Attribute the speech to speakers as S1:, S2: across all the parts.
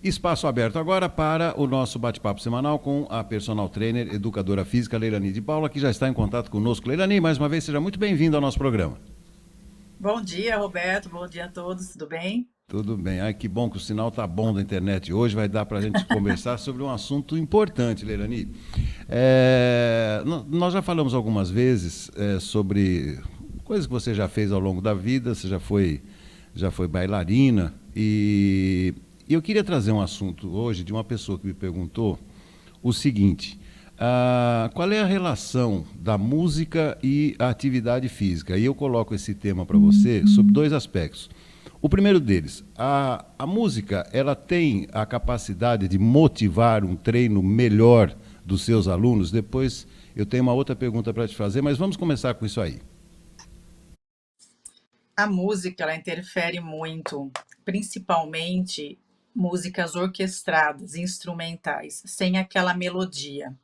S1: Espaço aberto agora para o nosso bate-papo semanal com a personal trainer, educadora física Leilani de Paula, que já está em contato conosco. Leilani, mais uma vez, seja muito bem-vindo ao nosso programa.
S2: Bom dia, Roberto. Bom dia a todos. Tudo bem?
S1: Tudo bem. Ai, que bom que o sinal tá bom da internet. Hoje vai dar para a gente conversar sobre um assunto importante, Leilani. Nós já falamos algumas vezes sobre coisas que você já fez ao longo da vida, você já foi bailarina, e eu queria trazer um assunto hoje de uma pessoa que me perguntou o seguinte: qual é a relação da música e a atividade física? E eu coloco esse tema para você sob dois aspectos. O primeiro deles, a música, ela tem a capacidade de motivar um treino melhor dos seus alunos? Depois eu tenho uma outra pergunta para te fazer, mas vamos começar com isso aí.
S2: A música, ela interfere muito, principalmente músicas orquestradas, instrumentais, sem aquela melodia.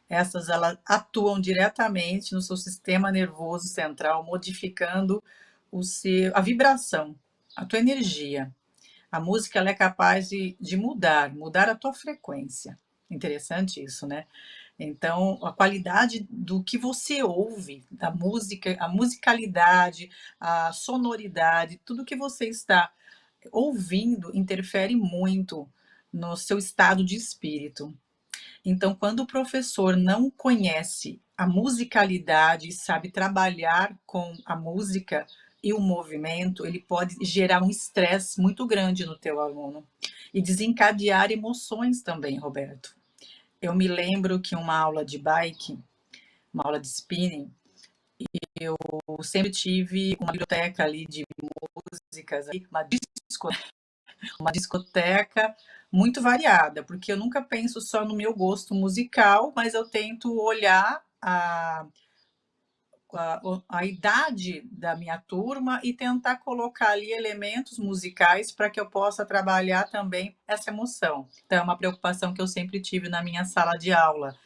S2: Essas, elas atuam diretamente no seu sistema nervoso central, modificando a vibração, a tua energia. A música, ela é capaz de mudar a tua frequência. Interessante isso, né? Então, a qualidade do que você ouve, da música, a musicalidade, a sonoridade, tudo que você está ouvindo interfere muito no seu estado de espírito. Então, quando o professor não conhece a musicalidade e sabe trabalhar com a música e o movimento, ele pode gerar um estresse muito grande no teu aluno e desencadear emoções também, Roberto. Eu me lembro que uma aula de bike, uma aula de spinning, eu sempre tive uma biblioteca ali de músicas, uma discoteca muito variada, porque eu nunca penso só no meu gosto musical, mas eu tento olhar a idade da minha turma e tentar colocar ali elementos musicais para que eu possa trabalhar também essa emoção. Então, é uma preocupação que eu sempre tive na minha sala de aula.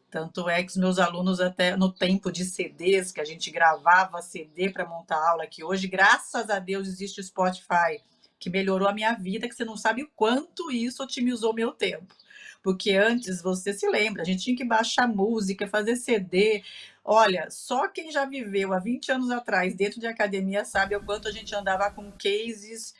S2: Tanto é que os meus alunos, até no tempo de CDs, que a gente gravava CD para montar aula, que hoje, graças a Deus, existe o Spotify, que melhorou a minha vida, que você não sabe o quanto isso otimizou meu tempo. Porque antes, você se lembra, a gente tinha que baixar música, fazer CD. Olha, só quem já viveu há 20 anos atrás dentro de academia sabe o quanto a gente andava com cases,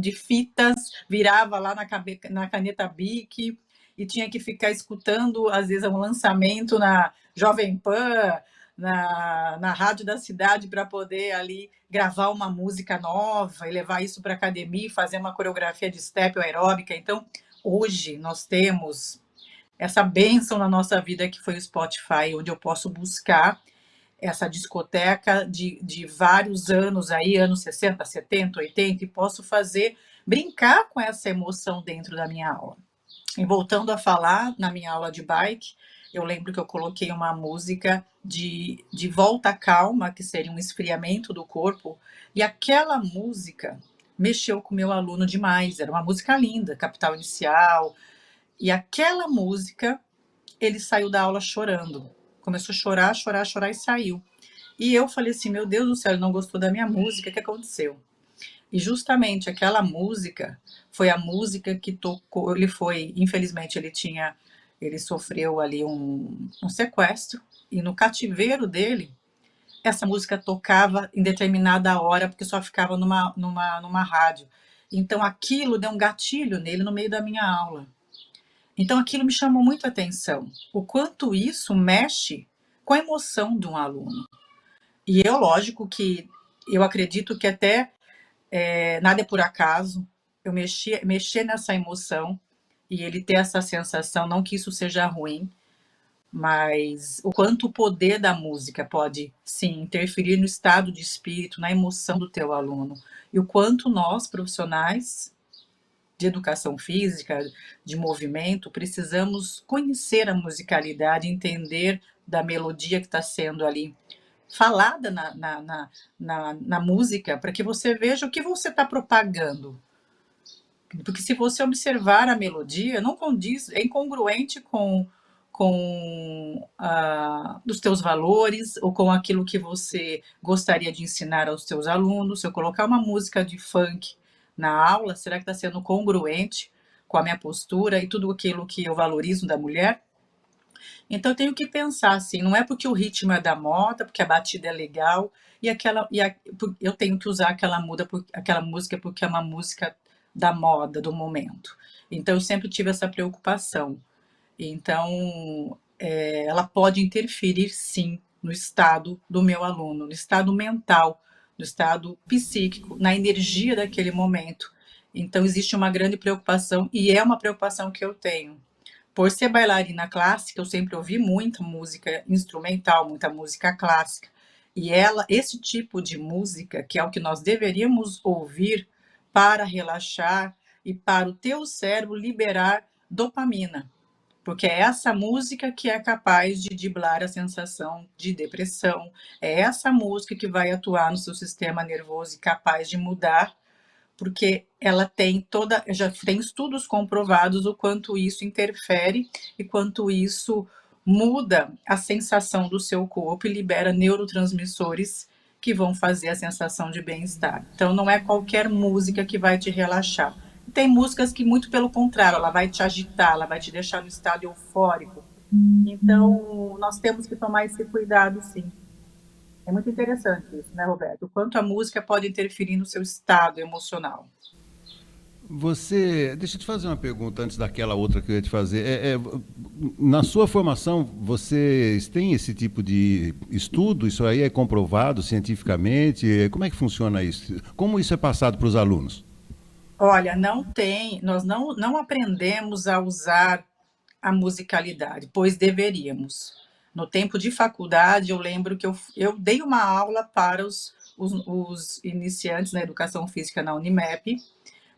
S2: de fitas, virava lá na caneta Bic, e tinha que ficar escutando, às vezes, um lançamento na Jovem Pan, na rádio da cidade, para poder ali gravar uma música nova e levar isso para a academia e fazer uma coreografia de step ou aeróbica. Então, hoje, nós temos essa bênção na nossa vida que foi o Spotify, onde eu posso buscar essa discoteca de vários anos aí, anos 60, 70, 80, e posso brincar com essa emoção dentro da minha aula. E voltando a falar, na minha aula de bike, eu lembro que eu coloquei uma música de volta calma, que seria um esfriamento do corpo, e aquela música mexeu com o meu aluno demais. Era uma música linda, Capital Inicial, e aquela música, ele saiu da aula chorando. Começou a chorar, chorar, chorar e saiu. E eu falei assim: meu Deus do céu, ele não gostou da minha música, o que aconteceu? E justamente aquela música foi a música que tocou. Infelizmente, ele sofreu ali um sequestro, e no cativeiro dele, essa música tocava em determinada hora, porque só ficava numa rádio. Então aquilo deu um gatilho nele no meio da minha aula. Então aquilo me chamou muito a atenção, o quanto isso mexe com a emoção de um aluno. E eu, lógico que eu acredito que até nada é por acaso, eu mexer nessa emoção e ele ter essa sensação, não que isso seja ruim, mas o quanto o poder da música pode, sim, interferir no estado de espírito, na emoção do teu aluno, e o quanto nós, profissionais de educação física, de movimento, precisamos conhecer a musicalidade, entender da melodia que está sendo ali falada na música, para que você veja o que você está propagando. Porque se você observar a melodia, não condiz, é incongruente com os teus valores ou com aquilo que você gostaria de ensinar aos teus alunos. Se eu colocar uma música de funk na aula, será que está sendo congruente com a minha postura e tudo aquilo que eu valorizo da mulher. Então eu tenho que pensar assim, não é porque o ritmo é da moda, porque a batida é legal eu tenho que usar aquela música porque é uma música da moda do momento. Então eu sempre tive essa preocupação. Então ela pode interferir sim no estado do meu aluno, no estado mental, no estado psíquico, na energia daquele momento. Então existe uma grande preocupação e é uma preocupação que eu tenho por ser bailarina clássica, eu sempre ouvi muita música instrumental, muita música clássica. E esse tipo de música, que é o que nós deveríamos ouvir para relaxar e para o teu cérebro liberar dopamina, porque é essa música que é capaz de driblar a sensação de depressão, é essa música que vai atuar no seu sistema nervoso e capaz de mudar porque ela já tem estudos comprovados o quanto isso interfere e quanto isso muda a sensação do seu corpo e libera neurotransmissores que vão fazer a sensação de bem-estar. Então não é qualquer música que vai te relaxar. Tem músicas que, muito pelo contrário, ela vai te agitar, ela vai te deixar no estado eufórico. Então, nós temos que tomar esse cuidado, sim. É muito interessante isso, né, Roberto? O quanto a música pode interferir no seu estado emocional.
S1: Deixa eu te fazer uma pergunta antes daquela outra que eu ia te fazer. Na sua formação, vocês têm esse tipo de estudo? Isso aí é comprovado cientificamente? Como é que funciona isso? Como isso é passado para os alunos?
S2: Olha, não tem, nós não aprendemos a usar a musicalidade, pois deveríamos. No tempo de faculdade, eu lembro que eu dei uma aula para os iniciantes na educação física na Unimep,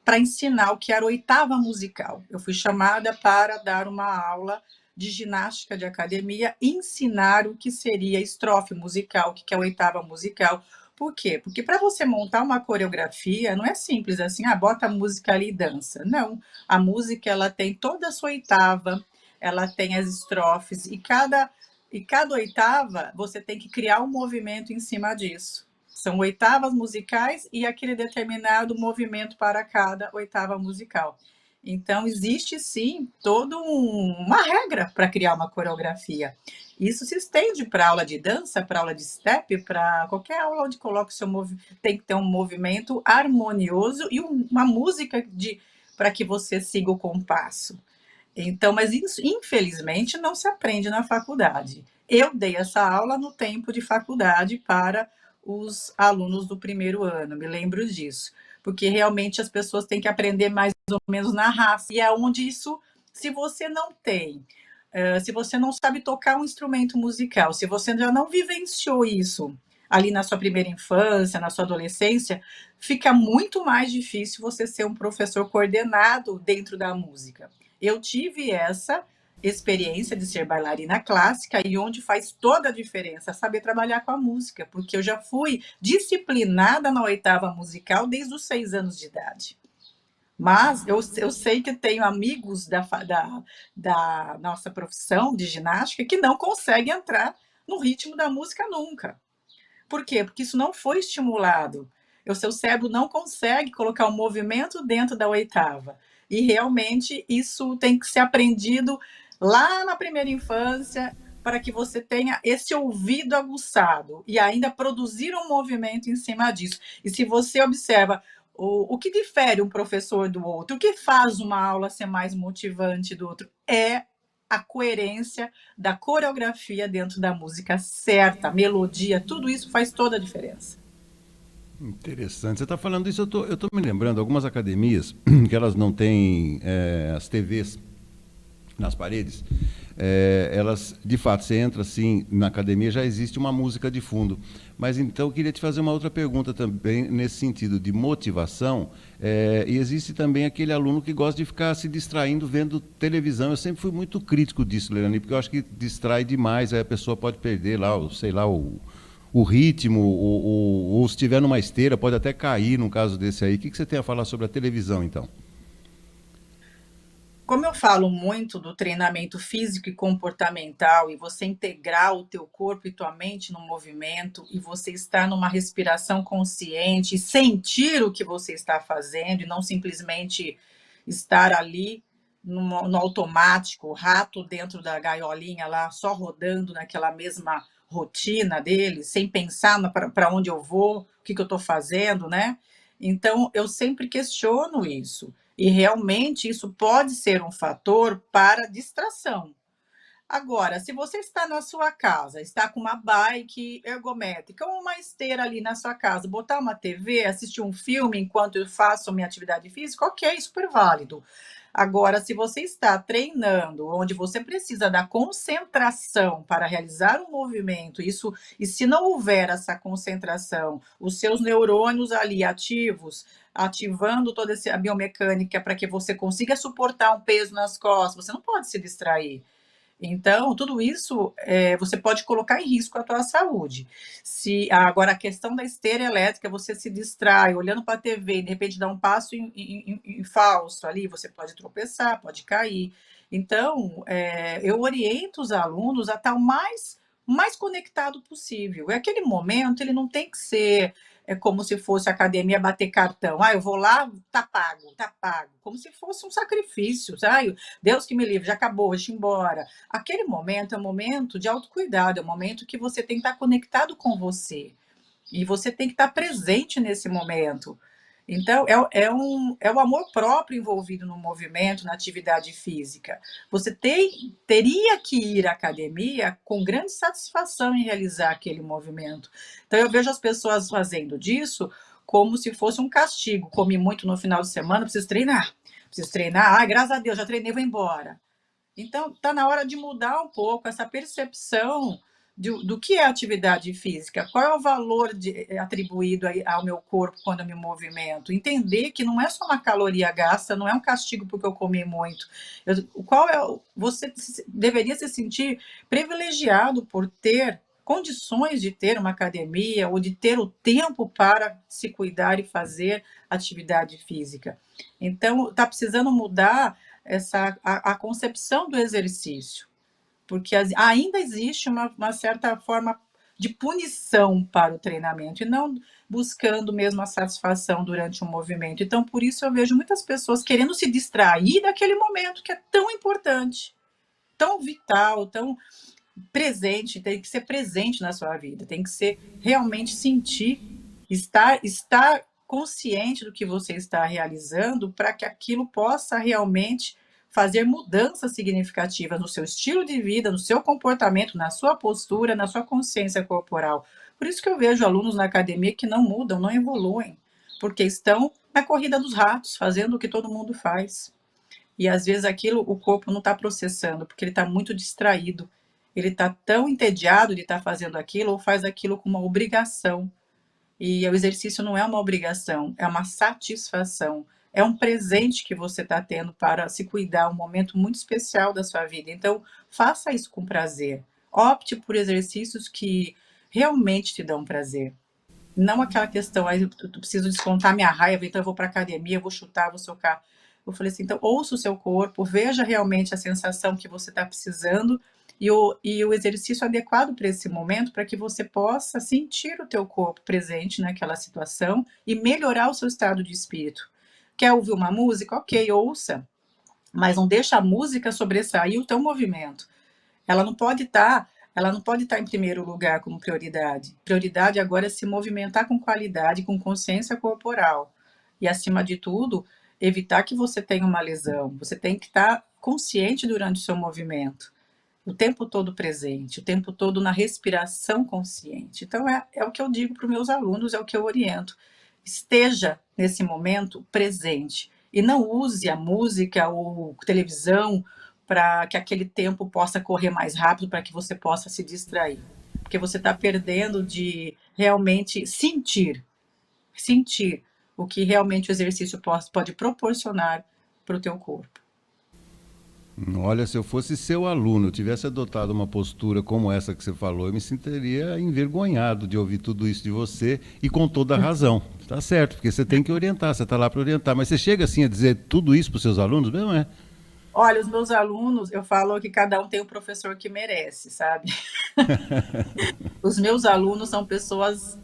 S2: para ensinar o que era oitava musical. Eu fui chamada para dar uma aula de ginástica de academia e ensinar o que seria estrofe musical, o que é oitava musical. Por quê? Porque para você montar uma coreografia, não é simples assim, bota a música ali e dança. Não, a música ela tem toda a sua oitava, ela tem as estrofes, e cada oitava você tem que criar um movimento em cima disso. São oitavas musicais e aquele determinado movimento para cada oitava musical. Então, existe sim toda uma regra para criar uma coreografia. Isso se estende para aula de dança, para aula de step, para qualquer aula onde coloque o seu movimento. Tem que ter um movimento harmonioso e uma música para que você siga o compasso. Então, mas isso, infelizmente, não se aprende na faculdade. Eu dei essa aula no tempo de faculdade para os alunos do primeiro ano, me lembro disso, porque realmente as pessoas têm que aprender mais ou menos na raça, e é onde isso, se você não tem, se você não sabe tocar um instrumento musical, se você já não vivenciou isso ali na sua primeira infância, na sua adolescência, fica muito mais difícil você ser um professor coordenado dentro da música. Eu tive essa experiência de ser bailarina clássica e onde faz toda a diferença saber trabalhar com a música, porque eu já fui disciplinada na oitava musical desde os 6 anos de idade. Mas eu sei que tenho amigos da nossa profissão de ginástica que não conseguem entrar no ritmo da música nunca. Por quê? Porque isso não foi estimulado. O seu cérebro não consegue colocar o movimento dentro da oitava. E realmente isso tem que ser aprendido lá na primeira infância para que você tenha esse ouvido aguçado e ainda produzir um movimento em cima disso. E se você observa o que difere um professor do outro, o que faz uma aula ser mais motivante do outro, é a coerência da coreografia dentro da música certa, a melodia, tudo isso faz toda a diferença.
S1: Interessante. Você está falando isso, eu tô me lembrando, algumas academias que elas não têm as TVs nas paredes, elas, de fato, você entra assim na academia, já existe uma música de fundo. Mas então eu queria te fazer uma outra pergunta também nesse sentido de motivação. E existe também aquele aluno que gosta de ficar se distraindo vendo televisão. Eu sempre fui muito crítico disso, Leilani, porque eu acho que distrai demais, aí a pessoa pode perder lá, sei lá, o ritmo, ou se estiver numa esteira, pode até cair num caso desse aí. O que você tem a falar sobre a televisão, então?
S2: Como eu falo muito do treinamento físico e comportamental e você integrar o teu corpo e tua mente no movimento e você estar numa respiração consciente e sentir o que você está fazendo e não simplesmente estar ali no automático, o rato dentro da gaiolinha lá, só rodando naquela mesma rotina dele, sem pensar para onde eu vou, o que, que eu estou fazendo, né? Então, eu sempre questiono isso. E realmente isso pode ser um fator para distração. Agora, se você está na sua casa, está com uma bike ergométrica ou uma esteira ali na sua casa, botar uma TV, assistir um filme enquanto eu faço minha atividade física, ok, super válido. Agora, se você está treinando, onde você precisa da concentração para realizar um movimento, isso, e se não houver essa concentração, os seus neurônios ali ativos, ativando toda a biomecânica para que você consiga suportar um peso nas costas, você não pode se distrair. Então, tudo isso você pode colocar em risco a tua saúde. Se agora a questão da esteira elétrica, você se distrai olhando para a TV e de repente dá um passo em falso ali, você pode tropeçar, pode cair. Então, eu oriento os alunos a estar o mais conectado possível. E aquele momento, ele não tem que ser como se fosse academia bater cartão. Ah, eu vou lá, tá pago, tá pago. Como se fosse um sacrifício. Ah, Deus que me livre, já acabou, deixa eu ir embora. Aquele momento é um momento de autocuidado, é um momento que você tem que estar conectado com você. E você tem que estar presente nesse momento. Então, é o amor próprio envolvido no movimento, na atividade física. Você teria que ir à academia com grande satisfação em realizar aquele movimento. Então, eu vejo as pessoas fazendo disso como se fosse um castigo. Comi muito no final de semana, preciso treinar. Preciso treinar. Ah, graças a Deus, já treinei, vou embora. Então, está na hora de mudar um pouco essa percepção do que é atividade física, qual é o valor atribuído ao meu corpo quando eu me movimento. Entender que não é só uma caloria gasta, não é um castigo porque eu comi muito. Você deveria se sentir privilegiado por ter condições de ter uma academia ou de ter o tempo para se cuidar e fazer atividade física. Então, está precisando mudar a concepção do exercício, porque ainda existe uma certa forma de punição para o treinamento e não buscando mesmo a satisfação durante o movimento. Então, por isso eu vejo muitas pessoas querendo se distrair daquele momento que é tão importante, tão vital, tão presente, tem que ser presente na sua vida, tem que ser realmente sentir, estar consciente do que você está realizando para que aquilo possa realmente fazer mudanças significativas no seu estilo de vida, no seu comportamento, na sua postura, na sua consciência corporal. Por isso que eu vejo alunos na academia que não mudam, não evoluem, porque estão na corrida dos ratos, fazendo o que todo mundo faz. E às vezes aquilo o corpo não está processando, porque ele está muito distraído. Ele está tão entediado de estar fazendo aquilo, ou faz aquilo com uma obrigação. E o exercício não é uma obrigação, é uma satisfação. É um presente que você está tendo para se cuidar, um momento muito especial da sua vida. Então, faça isso com prazer. Opte por exercícios que realmente te dão prazer. Não aquela questão, aí eu preciso descontar minha raiva, então eu vou para a academia, eu vou chutar, vou socar. Eu falei assim, então ouça o seu corpo, veja realmente a sensação que você está precisando e o exercício adequado para esse momento, para que você possa sentir o teu corpo presente naquela situação e melhorar o seu estado de espírito. Quer ouvir uma música? Ok, ouça, mas não deixa a música sobressair o teu movimento. Ela não pode estar, ela não pode estar em primeiro lugar como prioridade. Prioridade agora é se movimentar com qualidade, com consciência corporal. E acima de tudo, evitar que você tenha uma lesão. Você tem que estar consciente durante o seu movimento, o tempo todo presente, o tempo todo na respiração consciente. Então, é o que eu digo para os meus alunos, é o que eu oriento. Esteja nesse momento presente e não use a música ou televisão para que aquele tempo possa correr mais rápido, para que você possa se distrair. Porque você está perdendo de realmente sentir o que realmente o exercício pode proporcionar para o teu corpo.
S1: Olha, se eu fosse seu aluno, eu tivesse adotado uma postura como essa que você falou, eu me sentiria envergonhado de ouvir tudo isso de você e com toda a razão. Tá certo, porque você tem que orientar, você está lá para orientar. Mas você chega assim a dizer tudo isso para os seus alunos, mesmo é?
S2: Olha, os meus alunos, eu falo que cada um tem o professor que merece, sabe? Os meus alunos são pessoas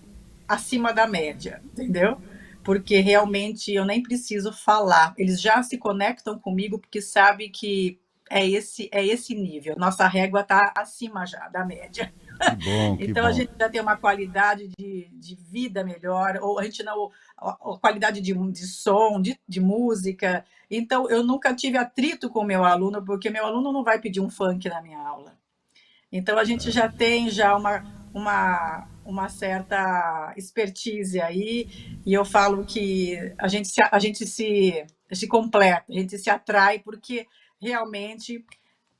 S2: acima da média, entendeu? porque realmente eu nem preciso falar. Eles já se conectam comigo porque sabem que é esse nível. Nossa régua está acima já da média.
S1: Que bom, que
S2: Então a
S1: bom.
S2: gente já tem uma qualidade de vida melhor, ou a gente não, a qualidade de som, de música. Então eu nunca tive atrito com o meu aluno, porque meu aluno não vai pedir um funk na minha aula. Então a gente já tem já uma certa expertise aí, e eu falo que a gente se completa, a gente se atrai, porque realmente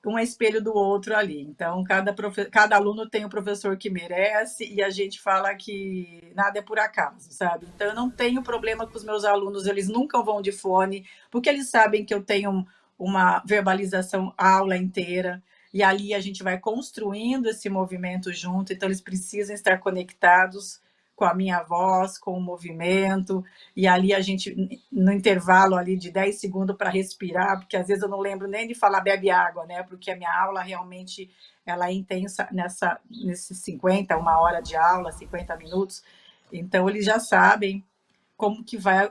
S2: um é espelho do outro ali. Então, cada aluno tem o professor que merece, e a gente fala que nada é por acaso, sabe? Então, eu não tenho problema com os meus alunos, eles nunca vão de fone, porque eles sabem que eu tenho uma verbalização aula inteira, e ali a gente vai construindo esse movimento junto, então eles precisam estar conectados com a minha voz, com o movimento, e ali a gente, no intervalo ali de 10 segundos para respirar, porque às vezes eu não lembro nem de falar bebe água, né? Porque a minha aula realmente ela é intensa nesses 50, uma hora de aula, 50 minutos, então eles já sabem como que vai,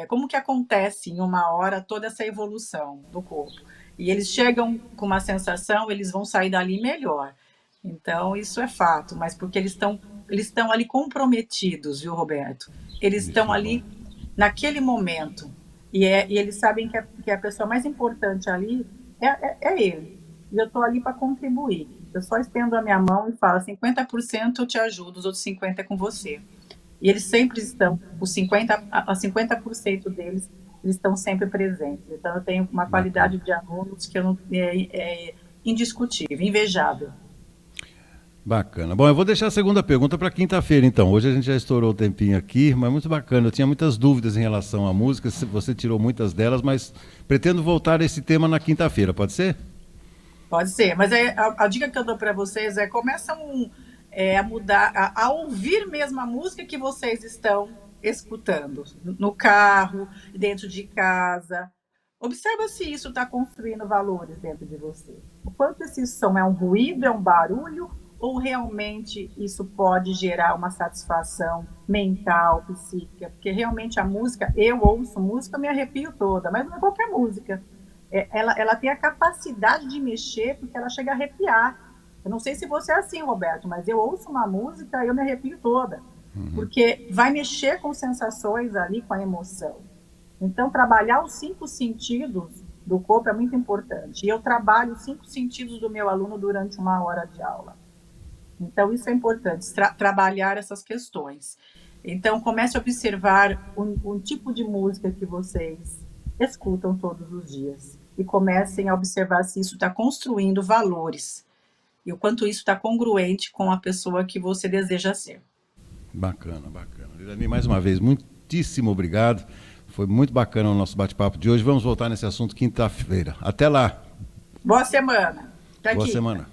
S2: como que acontece em uma hora toda essa evolução do corpo. E eles chegam com uma sensação, eles vão sair dali melhor. Então, isso é fato, mas porque eles estão ali comprometidos, viu, Roberto? Eles estão
S1: Isso é bom.
S2: ali naquele momento. E eles sabem que a pessoa mais importante ali é ele. E eu estou ali para contribuir. Eu só estendo a minha mão e falo: 50% eu te ajudo, os outros 50% é com você. E eles sempre estão, a 50% deles, eles estão sempre presentes. Então, eu tenho uma
S1: Bacana.
S2: qualidade de alunos que eu não, é indiscutível, invejável.
S1: Bacana. Bom, eu vou deixar a segunda pergunta para quinta-feira, então. Hoje a gente já estourou o tempinho aqui, mas muito bacana. Eu tinha muitas dúvidas em relação à música, você tirou muitas delas, mas pretendo voltar a esse tema na quinta-feira, pode ser?
S2: Pode ser, mas a dica que eu dou para vocês começam a mudar, a ouvir mesmo a música que vocês estão escutando, no carro, dentro de casa. Observa se isso está construindo valores dentro de você. O quanto esse som é um ruído, é um barulho, ou realmente isso pode gerar uma satisfação mental, psíquica? Porque realmente a música, eu ouço música, eu me arrepio toda, mas não é qualquer música. Ela tem a capacidade de mexer, porque ela chega a arrepiar. Eu não sei se você é assim, Roberto, mas eu ouço uma música e eu me arrepio toda, porque vai mexer com sensações ali, com a emoção. Então, trabalhar os 5 sentidos do corpo é muito importante. E eu trabalho os 5 sentidos do meu aluno durante uma hora de aula. Então, isso é importante, trabalhar essas questões. Então, comece a observar um tipo de música que vocês escutam todos os dias. E comecem a observar se isso está construindo valores. E o quanto isso está congruente com a pessoa que você deseja ser.
S1: Bacana, bacana. Lirani, mais uma vez, muitíssimo obrigado. Foi muito bacana o nosso bate-papo de hoje. Vamos voltar nesse assunto quinta-feira. Até lá.
S2: Boa semana. Até
S1: Boa
S2: aqui.
S1: semana.